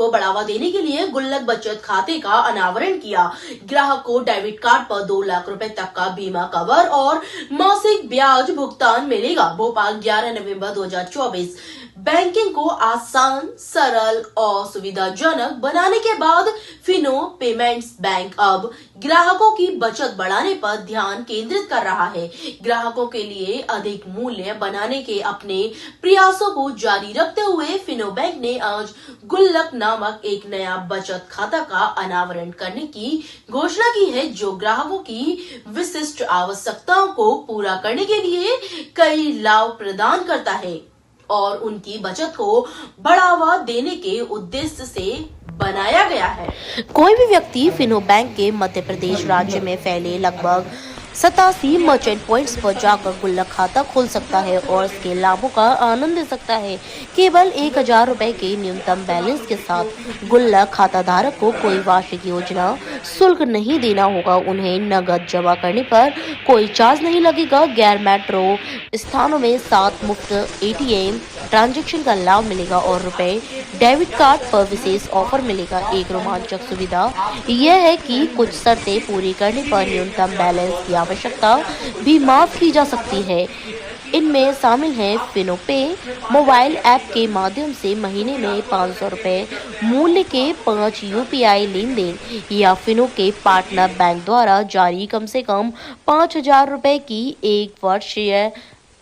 को बढ़ावा देने के लिए गुल्लक बचत खाते का अनावरण किया। ग्राहक को डेबिट कार्ड पर 2 लाख रुपए तक का बीमा कवर और मासिक ब्याज भुगतान मिलेगा। भोपाल 11 नवंबर 2024। बैंकिंग को आसान, सरल और सुविधाजनक बनाने के बाद फिनो पेमेंट्स बैंक अब ग्राहकों की बचत बढ़ाने पर ध्यान केंद्रित कर रहा है। ग्राहकों के लिए अधिक मूल्य बनाने के अपने प्रयासों को जारी रखते हुए फिनो बैंक ने आज गुल्लक नामक एक नया बचत खाता का अनावरण करने की घोषणा की है, जो ग्राहकों की विशिष्ट आवश्यकताओं को पूरा करने के लिए कई लाभ प्रदान करता है और उनकी बचत को बढ़ावा देने के उद्देश्य से बनाया गया है। कोई भी व्यक्ति फिनो बैंक के मध्य प्रदेश राज्य में फैले लगभग 87 मर्चेंट पॉइंट्स पर जाकर गुल्लक खाता खोल सकता है और इसके लाभों का आनंद ले सकता है। केवल 1000 रुपए के न्यूनतम बैलेंस के साथ गुल्लक खाता धारक को कोई वार्षिक योजना शुल्क नहीं देना होगा। उन्हें नगद जमा करने पर कोई चार्ज नहीं लगेगा। गैर मेट्रो स्थानों में 7 मुफ्त ATM ट्रांजैक्शन का लाभ मिलेगा और रुपए डेबिट कार्ड पर विशेष ऑफर मिलेगा। एक रोमांचक सुविधा यह है कि कुछ शर्तें पूरी करने पर न्यूनतम बैलेंस की आवश्यकता भी माफ की जा सकती है। इनमें शामिल है फिनो पे मोबाइल ऐप के माध्यम से महीने में 500 रुपए मूल्य के 5 UPI लेन देन या फिनो के पार्टनर बैंक द्वारा जारी कम से कम 5000 रुपए की 1 वर्षीय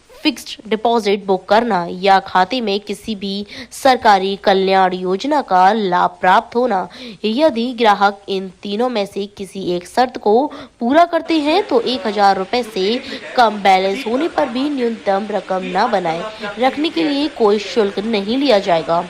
फिक्स्ड डिपॉजिट बुक करना या खाते में किसी भी सरकारी कल्याण योजना का लाभ प्राप्त होना। यदि ग्राहक इन तीनों में से किसी एक शर्त को पूरा करते हैं तो 1000 रुपए से कम बैलेंस होने पर भी न्यूनतम रकम न बनाए रखने के लिए कोई शुल्क नहीं लिया जाएगा।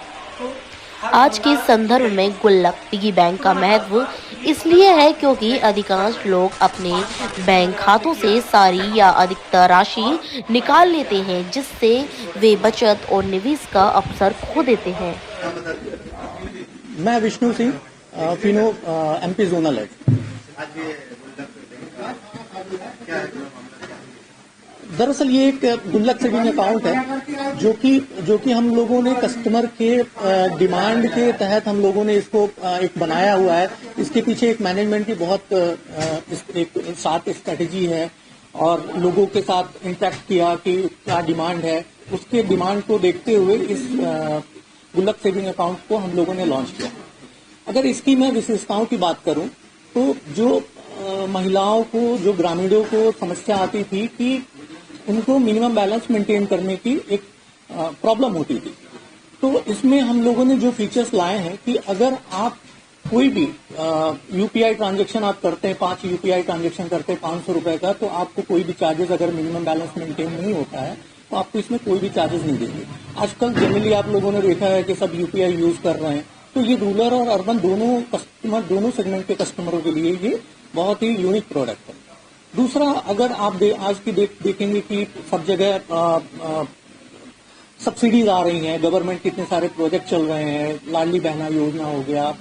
आज के संदर्भ में गुल्लक पिगी बैंक का महत्व इसलिए है क्योंकि अधिकांश लोग अपने बैंक खातों से सारी या अधिकतर राशि निकाल लेते हैं, जिससे वे बचत और निवेश का अवसर खो देते हैं। मैं Vishnu Singh, Fino MP zonal head. दरअसल ये एक गुल्लक सेविंग अकाउंट है जो कि हम लोगों ने कस्टमर के डिमांड के तहत हम लोगों ने इसको एक बनाया हुआ है। इसके पीछे एक मैनेजमेंट की बहुत एक साथ स्ट्रेटेजी है और लोगों के साथ इंटरेक्ट किया कि क्या डिमांड है। उसके डिमांड को देखते हुए इस गुल्लक सेविंग अकाउंट को हम लोगों ने लॉन्च किया। अगर इसकी मैं विशेषताओं की बात करूं तो जो महिलाओं को, जो ग्रामीणों को समस्या आती थी कि उनको मिनिमम बैलेंस मेंटेन करने की एक प्रॉब्लम होती थी, तो इसमें हम लोगों ने जो फीचर्स लाए हैं कि अगर आप कोई भी UPI ट्रांजैक्शन आप करते हैं, 5 UPI ट्रांजैक्शन करते हैं 500 रुपए का, तो आपको कोई भी चार्जेस, अगर मिनिमम बैलेंस मेंटेन नहीं होता है तो आपको इसमें कोई भी चार्जेस नहीं देंगे। आजकल जनरली आप लोगों ने देखा है कि सब UPI यूज कर रहे हैं, तो ये रूरल और अर्बन दोनों सेगमेंट के कस्टमरों के लिए ये बहुत ही यूनिक प्रोडक्ट है। दूसरा, अगर आप आज की देखेंगे कि सब जगह सब्सिडीज आ रही हैं, गवर्नमेंट के इतने सारे प्रोजेक्ट चल रहे हैं, लाडली बहना योजना हो गया,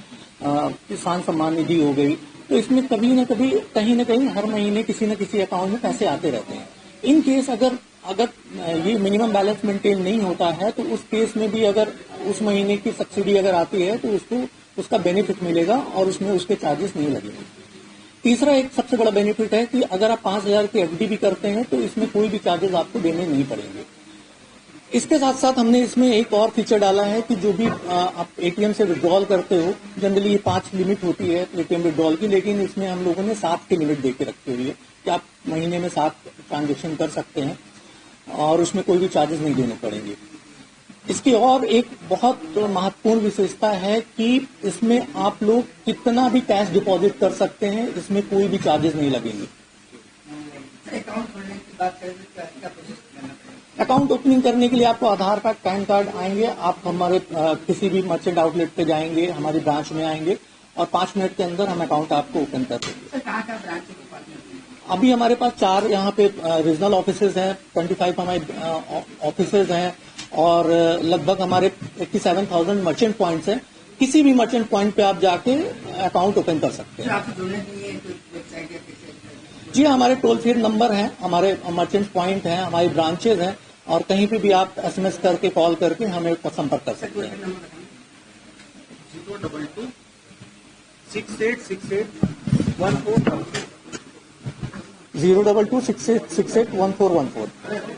किसान सम्मान निधि हो गई, तो इसमें कभी न कभी कहीं न कहीं हर महीने किसी न किसी अकाउंट में पैसे आते रहते हैं। इन केस अगर ये मिनिमम बैलेंस मेंटेन नहीं होता है तो उस केस में भी अगर उस महीने की सब्सिडी अगर आती है तो उसका बेनिफिट मिलेगा और उसमें उसके चार्जेस नहीं लगेंगे। तीसरा एक सबसे बड़ा बेनिफिट है कि अगर आप 5000 की FD भी करते हैं तो इसमें कोई भी चार्जेस आपको देने नहीं पड़ेंगे। इसके साथ साथ हमने इसमें एक और फीचर डाला है कि जो भी आप ATM से विड्रॉल करते हो, जनरली ये 5 लिमिट होती है ATM विड्रॉल की, लेकिन इसमें हम लोगों ने 7 की लिमिट देके रखी हुई है कि आप महीने में 7 ट्रांजेक्शन कर सकते हैं और उसमें कोई भी चार्जेस नहीं देने पड़ेंगे। इसकी और एक बहुत महत्वपूर्ण विशेषता है कि इसमें आप लोग कितना भी कैश डिपॉजिट कर सकते हैं, इसमें कोई भी चार्जेस नहीं लगेंगे। अकाउंट ओपनिंग करने के लिए आपको आधार कार्ड, पैन कार्ड आएंगे। आप हमारे किसी भी मर्चेंट आउटलेट पे जाएंगे, हमारी ब्रांच में आएंगे और 5 मिनट के अंदर हम अकाउंट आपको ओपन कर देंगे। अभी हमारे पास 4 यहाँ पे रीजनल ऑफिसेज हैं, 25 हमारे ऑफिसेज हैं और लगभग हमारे 87,000 मर्चेंट पॉइंट्स हैं। किसी भी मर्चेंट पॉइंट पे आप जाके अकाउंट ओपन कर सकते हैं। जी, हमारे टोल फ्री नंबर हैं, हमारे मर्चेंट पॉइंट हैं, हमारी ब्रांचेज हैं और कहीं पे भी आप SMS करके, कॉल करके हमें संपर्क कर सकते हैं। 02268681414